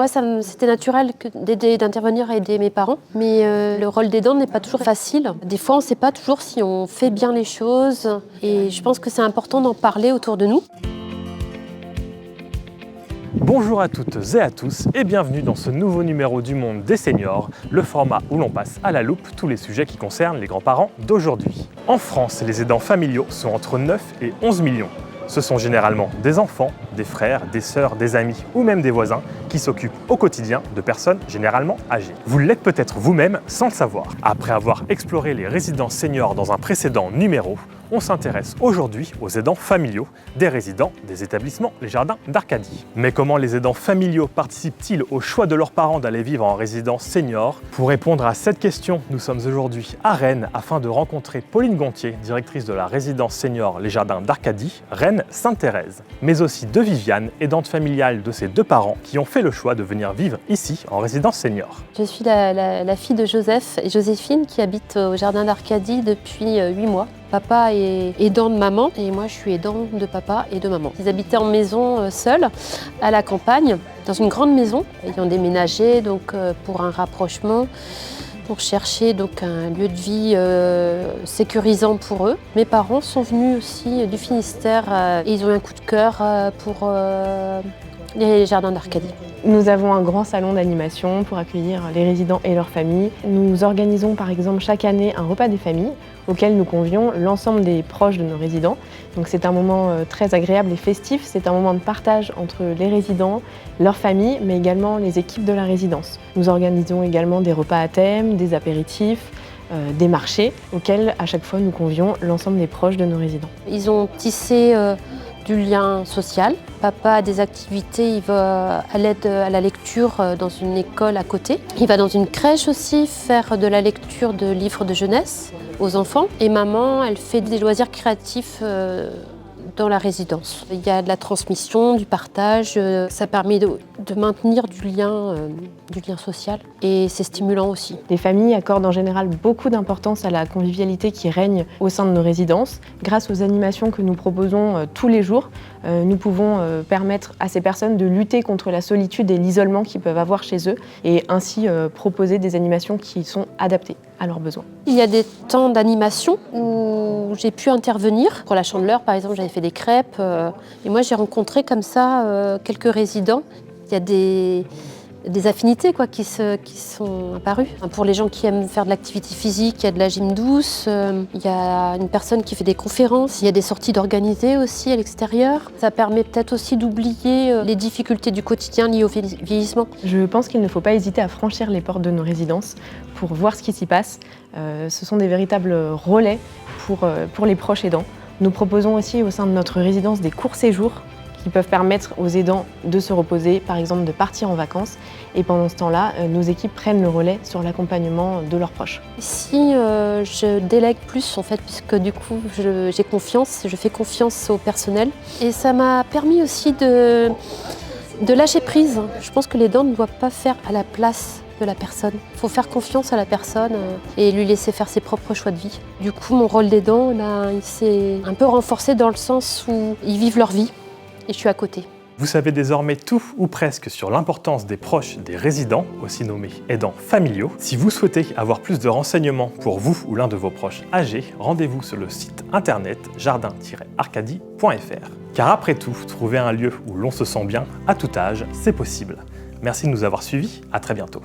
Moi, c'était naturel d'intervenir et aider mes parents, mais le rôle d'aidant n'est pas toujours facile. Des fois, on ne sait pas toujours si on fait bien les choses et je pense que c'est important d'en parler autour de nous. Bonjour à toutes et à tous et bienvenue dans ce nouveau numéro du Monde des Seniors, le format où l'on passe à la loupe tous les sujets qui concernent les grands-parents d'aujourd'hui. En France, les aidants familiaux sont entre 9 et 11 millions. Ce sont généralement des enfants, des frères, des sœurs, des amis ou même des voisins qui s'occupent au quotidien de personnes généralement âgées. Vous l'êtes peut-être vous-même sans le savoir. Après avoir exploré les résidences seniors dans un précédent numéro, on s'intéresse aujourd'hui aux aidants familiaux des résidents des établissements Les Jardins d'Arcadie. Mais comment les aidants familiaux participent-ils au choix de leurs parents d'aller vivre en résidence senior? Pour répondre à cette question, nous sommes aujourd'hui à Rennes afin de rencontrer Pauline Gontier, directrice de la résidence senior Les Jardins d'Arcadie, Rennes-Sainte-Thérèse, mais aussi de Viviane, aidante familiale de ses deux parents qui ont fait le choix de venir vivre ici en résidence senior. Je suis la fille de Joseph et Joséphine qui habitent au Jardin d'Arcadie depuis 8 mois. Papa est aidant de maman et moi je suis aidant de papa et de maman. Ils habitaient en maison seuls, à la campagne, dans une grande maison. Ils ont déménagé donc, pour un rapprochement, pour chercher donc, un lieu de vie sécurisant pour eux. Mes parents sont venus aussi du Finistère et ils ont eu un coup de cœur pour les Jardins d'Arcadie. Nous avons un grand salon d'animation pour accueillir les résidents et leurs familles. Nous organisons par exemple chaque année un repas des familles auquel nous convions l'ensemble des proches de nos résidents. Donc c'est un moment très agréable et festif, c'est un moment de partage entre les résidents, leurs familles, mais également les équipes de la résidence. Nous organisons également des repas à thème, des apéritifs, des marchés auxquels à chaque fois nous convions l'ensemble des proches de nos résidents. Ils ont tissé du lien social. Papa a des activités, il va à l'aide à la lecture dans une école à côté. Il va dans une crèche aussi faire de la lecture de livres de jeunesse aux enfants. Et maman, elle fait des loisirs créatifs dans la résidence. Il y a de la transmission, du partage, ça permet de maintenir du lien social et c'est stimulant aussi. Les familles accordent en général beaucoup d'importance à la convivialité qui règne au sein de nos résidences. Grâce aux animations que nous proposons tous les jours, nous pouvons permettre à ces personnes de lutter contre la solitude et l'isolement qu'ils peuvent avoir chez eux et ainsi proposer des animations qui sont adaptées à leurs besoins. Il y a des temps d'animation où j'ai pu intervenir. Pour la Chandeleur, par exemple, j'avais fait des crêpes. Et moi, j'ai rencontré comme ça quelques résidents. Il y a des affinités qui sont apparues. Pour les gens qui aiment faire de l'activité physique, il y a de la gym douce. Il y a une personne qui fait des conférences. Il y a des sorties d'organiser aussi à l'extérieur. Ça permet peut-être aussi d'oublier les difficultés du quotidien liées au vieillissement. Je pense qu'il ne faut pas hésiter à franchir les portes de nos résidences pour voir ce qui s'y passe. Ce sont des véritables relais pour les proches aidants. Nous proposons aussi au sein de notre résidence des courts séjours qui peuvent permettre aux aidants de se reposer, par exemple de partir en vacances. Et pendant ce temps-là, nos équipes prennent le relais sur l'accompagnement de leurs proches. Ici, je délègue plus en fait, puisque du coup, j'ai confiance, je fais confiance au personnel. Et ça m'a permis aussi de lâcher prise. Je pense que l'aidant ne doit pas faire à la place de la personne. Il faut faire confiance à la personne et lui laisser faire ses propres choix de vie. Du coup, mon rôle d'aidant, il s'est un peu renforcé dans le sens où ils vivent leur vie. Et je suis à côté. Vous savez désormais tout ou presque sur l'importance des proches des résidents, aussi nommés aidants familiaux. Si vous souhaitez avoir plus de renseignements pour vous ou l'un de vos proches âgés, rendez-vous sur le site internet jardin-arcadie.fr. Car après tout, trouver un lieu où l'on se sent bien à tout âge, c'est possible. Merci de nous avoir suivis, à très bientôt.